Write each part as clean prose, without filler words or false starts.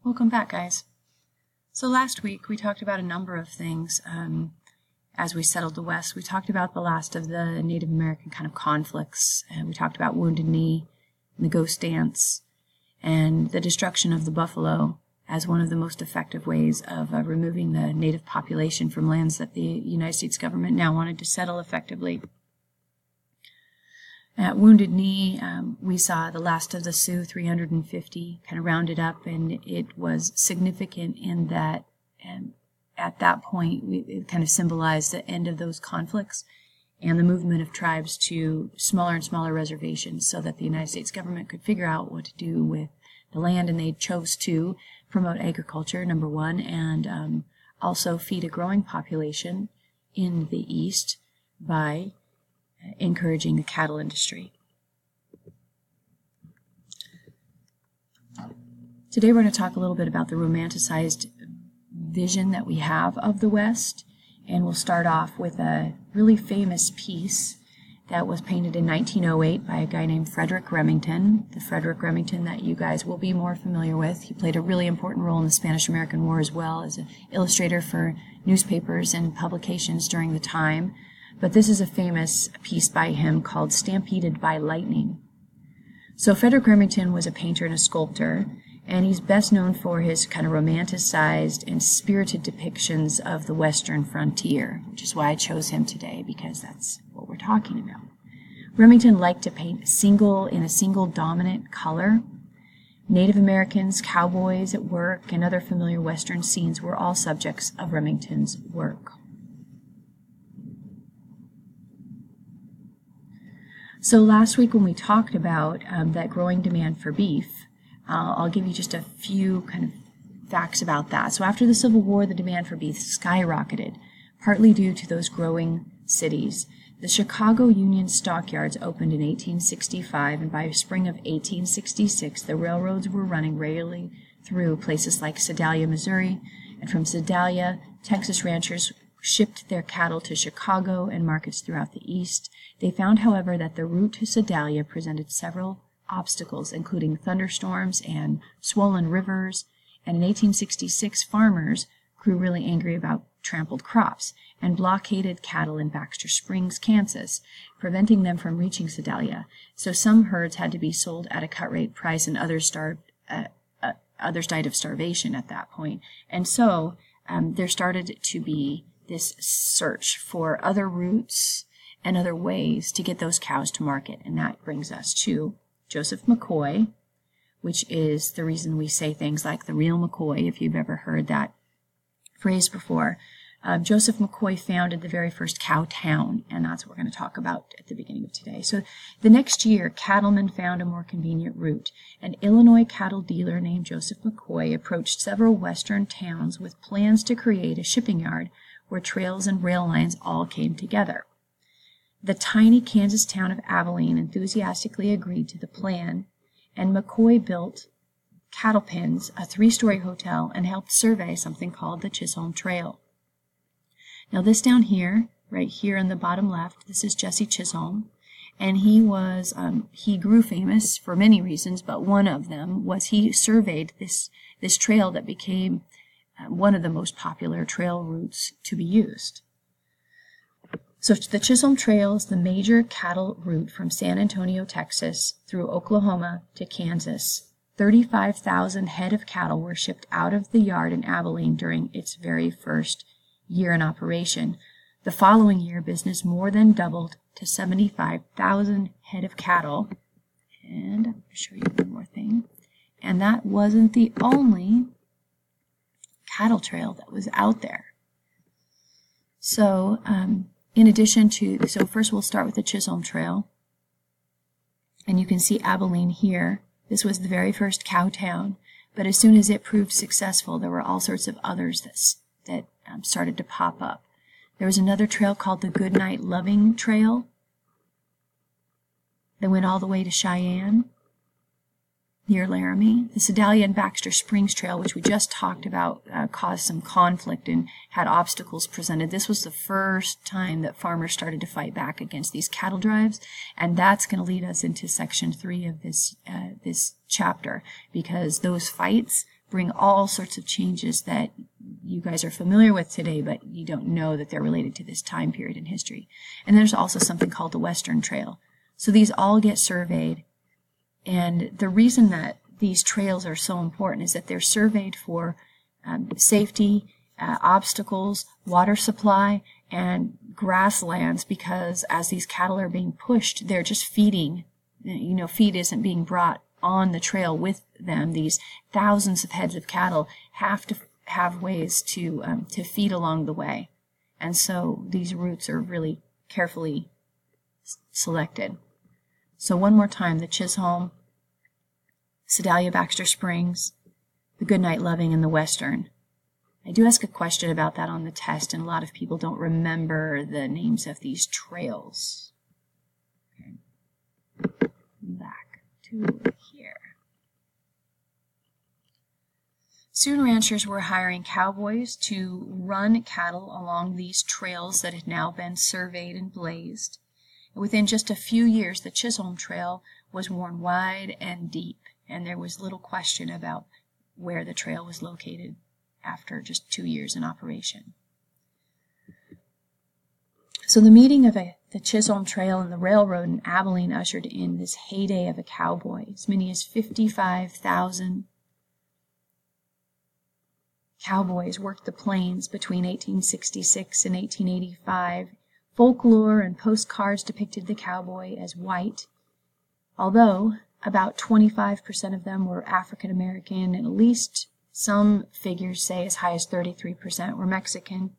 Welcome back, guys. So last week we talked about a number of things as we settled the West. We talked about the last of the Native American kind of conflicts, and we talked about Wounded Knee and the ghost dance and the destruction of the buffalo as one of the most effective ways of removing the native population from lands that the United States government now wanted to settle effectively. At Wounded Knee, we saw the last of the Sioux, 350, kind of rounded up, and it was significant in that at that point it kind of symbolized the end of those conflicts and the movement of tribes to smaller and smaller reservations so that the United States government could figure out what to do with the land, and they chose to promote agriculture, number one, and also feed a growing population in the East by encouraging the cattle industry. Today we're going to talk a little bit about the romanticized vision that we have of the West, and we'll start off with a really famous piece that was painted in 1908 by a guy named Frederick Remington, the Frederick Remington that you guys will be more familiar with. He played a really important role in the Spanish-American War as well as an illustrator for newspapers and publications during the time. But this is a famous piece by him called Stampeded by Lightning. So Frederick Remington was a painter and a sculptor, and he's best known for his kind of romanticized and spirited depictions of the Western frontier, which is why I chose him today, because that's what we're talking about. Remington liked to paint in a single dominant color. Native Americans, cowboys at work, and other familiar Western scenes were all subjects of Remington's work. So last week when we talked about that growing demand for beef, I'll give you just a few kind of facts about that. So after the Civil War, the demand for beef skyrocketed, partly due to those growing cities. The Chicago Union Stockyards opened in 1865, and by spring of 1866, the railroads were running regularly through places like Sedalia, Missouri, and from Sedalia, Texas ranchers shipped their cattle to Chicago and markets throughout the East. They found, however, that the route to Sedalia presented several obstacles, including thunderstorms and swollen rivers, and in 1866 farmers grew really angry about trampled crops and blockaded cattle in Baxter Springs, Kansas, preventing them from reaching Sedalia. So some herds had to be sold at a cut rate price, and others died of starvation at that point. And so there started to be this search for other routes and other ways to get those cows to market. And that brings us to Joseph McCoy, which is the reason we say things like the real McCoy, if you've ever heard that phrase before. Joseph McCoy founded the very first cow town, and that's what we're going to talk about at the beginning of today. So the next year, cattlemen found a more convenient route. An Illinois cattle dealer named Joseph McCoy approached several western towns with plans to create a shipping yard where trails and rail lines all came together. The tiny Kansas town of Abilene enthusiastically agreed to the plan, and McCoy built cattle pens, a 3-story hotel, and helped survey something called the Chisholm Trail. Now this down here, right here in the bottom left, this is Jesse Chisholm, and he grew famous for many reasons, but one of them was he surveyed this trail that became one of the most popular trail routes to be used. So the Chisholm Trail is the major cattle route from San Antonio, Texas, through Oklahoma to Kansas. 35,000 head of cattle were shipped out of the yard in Abilene during its very first year in operation. The following year, business more than doubled to 75,000 head of cattle. And I'm going to show you one more thing. And that wasn't the only cattle trail that was out there. So, in addition to, so first we'll start with the Chisholm Trail. And you can see Abilene here. This was the very first cow town. But as soon as it proved successful, there were all sorts of others that started to pop up. There was another trail called the Goodnight Loving Trail that went all the way to Cheyenne, near Laramie. The Sedalia and Baxter Springs Trail, which we just talked about, caused some conflict and had obstacles presented. This was the first time that farmers started to fight back against these cattle drives, and that's going to lead us into section 3 of this chapter, because those fights bring all sorts of changes that you guys are familiar with today, but you don't know that they're related to this time period in history. And there's also something called the Western Trail. So these all get surveyed, and the reason that these trails are so important is that they're surveyed for safety, obstacles, water supply, and grasslands, because as these cattle are being pushed, they're just feeding. Feed isn't being brought on the trail with them. These thousands of heads of cattle have to have ways to feed along the way. And so these routes are really carefully selected. So one more time, the Chisholm, Sedalia Baxter Springs, the Goodnight Loving, and the Western. I do ask a question about that on the test, and a lot of people don't remember the names of these trails. Okay. Back to here. Soon ranchers were hiring cowboys to run cattle along these trails that had now been surveyed and blazed. Within just a few years, the Chisholm Trail was worn wide and deep, and there was little question about where the trail was located after just 2 years in operation. So the meeting of the Chisholm Trail and the railroad in Abilene ushered in this heyday of a cowboy. As many as 55,000 cowboys worked the plains between 1866 and 1885. Folklore and postcards depicted the cowboy as white, although about 25% of them were African American, and at least some figures say as high as 33% were Mexican.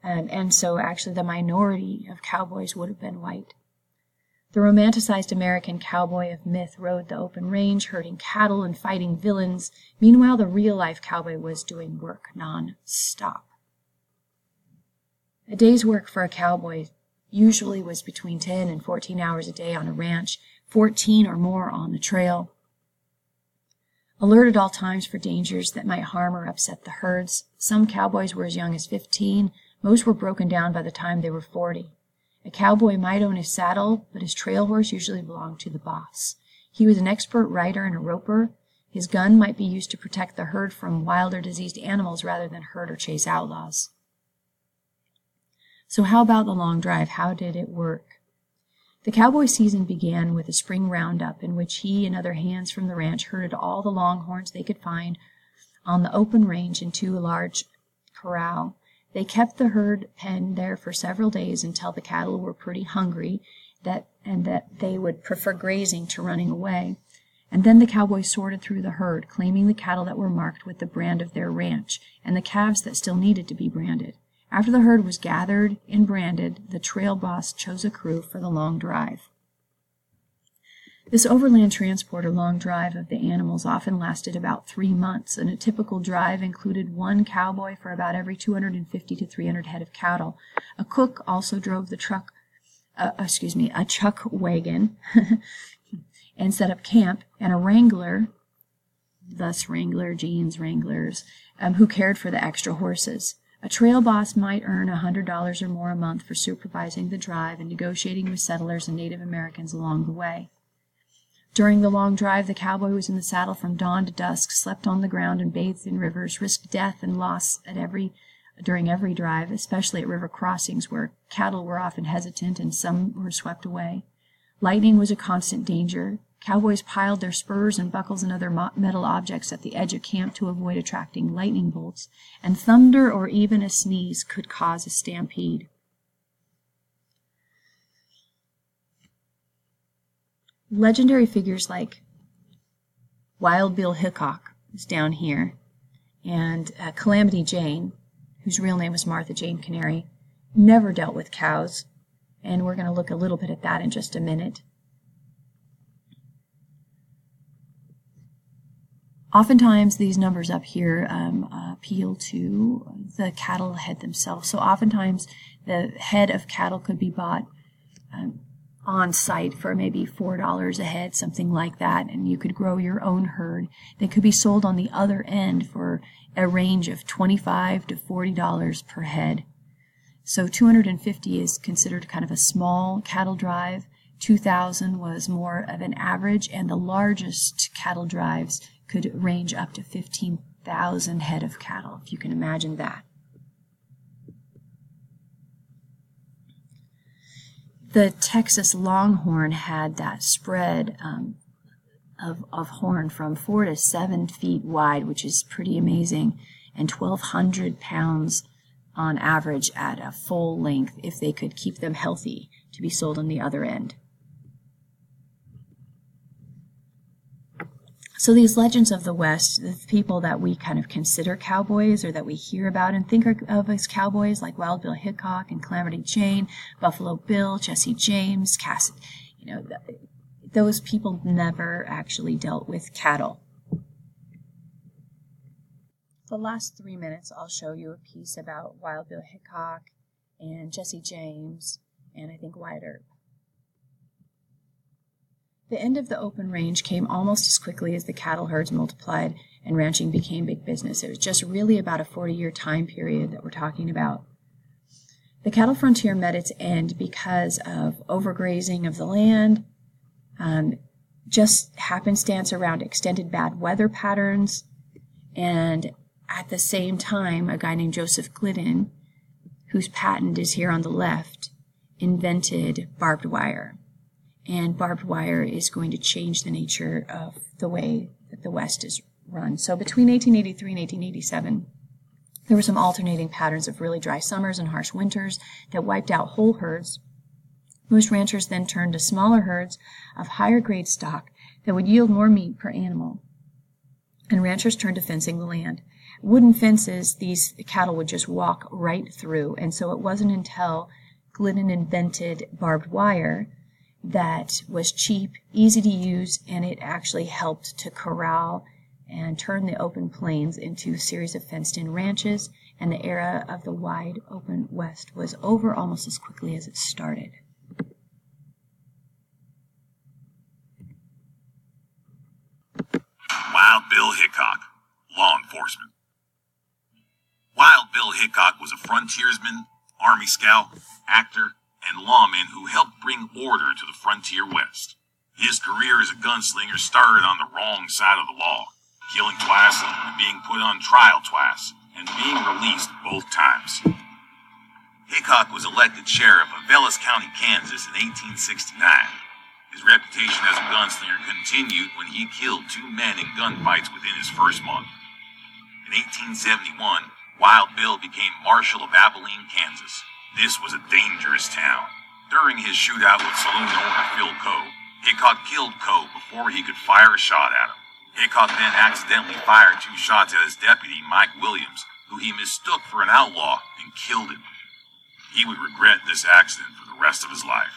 And so actually the minority of cowboys would have been white. The romanticized American cowboy of myth rode the open range, herding cattle and fighting villains. Meanwhile, the real-life cowboy was doing work non-stop. A day's work for a cowboy usually was between 10 and 14 hours a day on a ranch, 14 or more on the trail. Alert at all times for dangers that might harm or upset the herds. Some cowboys were as young as 15. Most were broken down by the time they were 40. A cowboy might own his saddle, but his trail horse usually belonged to the boss. He was an expert rider and a roper. His gun might be used to protect the herd from wild or diseased animals rather than herd or chase outlaws. So how about the long drive? How did it work? The cowboy season began with a spring roundup in which he and other hands from the ranch herded all the longhorns they could find on the open range into a large corral. They kept the herd penned there for several days until the cattle were pretty hungry and that they would prefer grazing to running away. And then the cowboys sorted through the herd, claiming the cattle that were marked with the brand of their ranch and the calves that still needed to be branded. After the herd was gathered and branded, the trail boss chose a crew for the long drive. This overland transport or long drive of the animals often lasted about 3 months, and a typical drive included one cowboy for about every 250 to 300 head of cattle. A cook also drove the a chuck wagon and set up camp, and a wrangler, thus Wrangler, jeans, wranglers, who cared for the extra horses. A trail boss might earn $100 or more a month for supervising the drive and negotiating with settlers and Native Americans along the way. During the long drive, the cowboy was in the saddle from dawn to dusk, slept on the ground and bathed in rivers, risked death and loss during every drive, especially at river crossings where cattle were often hesitant and some were swept away. Lightning was a constant danger. Cowboys piled their spurs and buckles and other metal objects at the edge of camp to avoid attracting lightning bolts, and thunder or even a sneeze could cause a stampede. Legendary figures like Wild Bill Hickok is down here, and Calamity Jane, whose real name was Martha Jane Canary, never dealt with cows, and we're going to look a little bit at that in just a minute. Oftentimes, these numbers up here appeal to the cattle head themselves. So oftentimes, the head of cattle could be bought on site for maybe $4 a head, something like that, and you could grow your own herd. They could be sold on the other end for a range of $25 to $40 per head. So 250 is considered kind of a small cattle drive. 2,000 was more of an average, and the largest cattle drives could range up to 15 1,000 head of cattle, if you can imagine that. The Texas Longhorn had that spread of horn from 4 to 7 feet wide, which is pretty amazing, and 1,200 pounds on average at a full length if they could keep them healthy to be sold on the other end. So these legends of the West, the people that we kind of consider cowboys or that we hear about and think of as cowboys, like Wild Bill Hickok and Calamity Jane, Buffalo Bill, Jesse James, Cass, those people never actually dealt with cattle. The last 3 minutes, I'll show you a piece about Wild Bill Hickok and Jesse James and I think Wyatt Earp. The end of the open range came almost as quickly as the cattle herds multiplied and ranching became big business. It was just really about a 40-year time period that we're talking about. The cattle frontier met its end because of overgrazing of the land, just happenstance around extended bad weather patterns, and at the same time, a guy named Joseph Glidden, whose patent is here on the left, invented barbed wire. And barbed wire is going to change the nature of the way that the West is run. So between 1883 and 1887, there were some alternating patterns of really dry summers and harsh winters that wiped out whole herds. Most ranchers then turned to smaller herds of higher grade stock that would yield more meat per animal. And ranchers turned to fencing the land. Wooden fences, these cattle would just walk right through. And so it wasn't until Glidden invented barbed wire that was cheap, easy to use, and it actually helped to corral and turn the open plains into a series of fenced-in ranches, and the era of the wide open West was over almost as quickly as it started. Wild Bill Hickok, law enforcement. Wild Bill Hickok was a frontiersman, Army scout, actor, and lawman who helped bring order to the frontier West. His career as a gunslinger started on the wrong side of the law, killing twice and being put on trial twice, and being released both times. Hickok was elected sheriff of Velas County, Kansas in 1869. His reputation as a gunslinger continued when he killed 2 men in gunfights within his first month. In 1871, Wild Bill became Marshal of Abilene, Kansas. This was a dangerous town. During his shootout with saloon owner Phil Coe, Hickok killed Coe before he could fire a shot at him. Hickok then accidentally fired 2 shots at his deputy, Mike Williams, who he mistook for an outlaw and killed him. He would regret this accident for the rest of his life.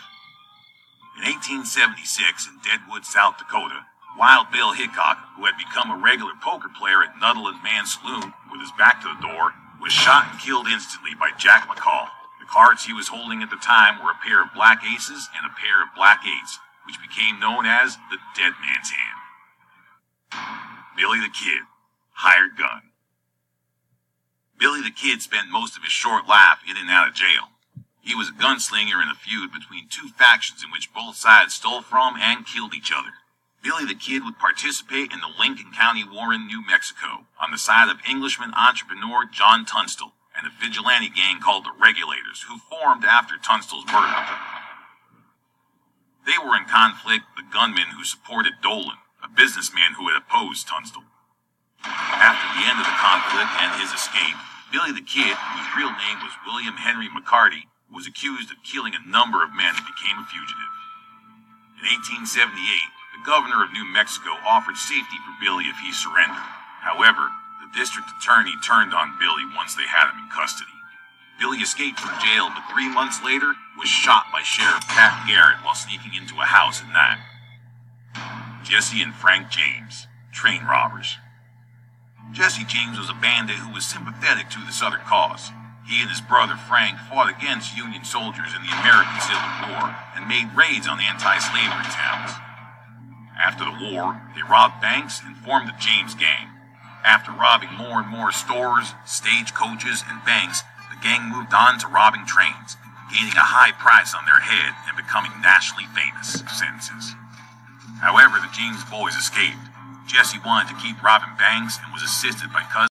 In 1876, in Deadwood, South Dakota, Wild Bill Hickok, who had become a regular poker player at Nuttall and Mann Saloon with his back to the door, was shot and killed instantly by Jack McCall. The cards he was holding at the time were a pair of black aces and a pair of black eights, which became known as the Dead Man's Hand. Billy the Kid, hired gun. Billy the Kid spent most of his short life in and out of jail. He was a gunslinger in a feud between 2 factions in which both sides stole from and killed each other. Billy the Kid would participate in the Lincoln County War in New Mexico on the side of Englishman entrepreneur John Tunstall and a vigilante gang called the Regulators, who formed after Tunstall's murder. They were in conflict with the gunmen who supported Dolan, a businessman who had opposed Tunstall. After the end of the conflict and his escape, Billy the Kid, whose real name was William Henry McCarty, was accused of killing a number of men and became a fugitive. In 1878, the governor of New Mexico offered safety for Billy if he surrendered. However, the district attorney turned on Billy once they had him in custody. Billy escaped from jail, but 3 months later was shot by Sheriff Pat Garrett while sneaking into a house at night. Jesse and Frank James, train robbers. Jesse James was a bandit who was sympathetic to the Southern cause. He and his brother Frank fought against Union soldiers in the American Civil War and made raids on anti-slavery towns. After the war, they robbed banks and formed the James Gang. After robbing more and more stores, stagecoaches, and banks, the gang moved on to robbing trains, gaining a high price on their head and becoming nationally famous sentences. However, the James boys escaped. Jesse wanted to keep robbing banks and was assisted by cousins.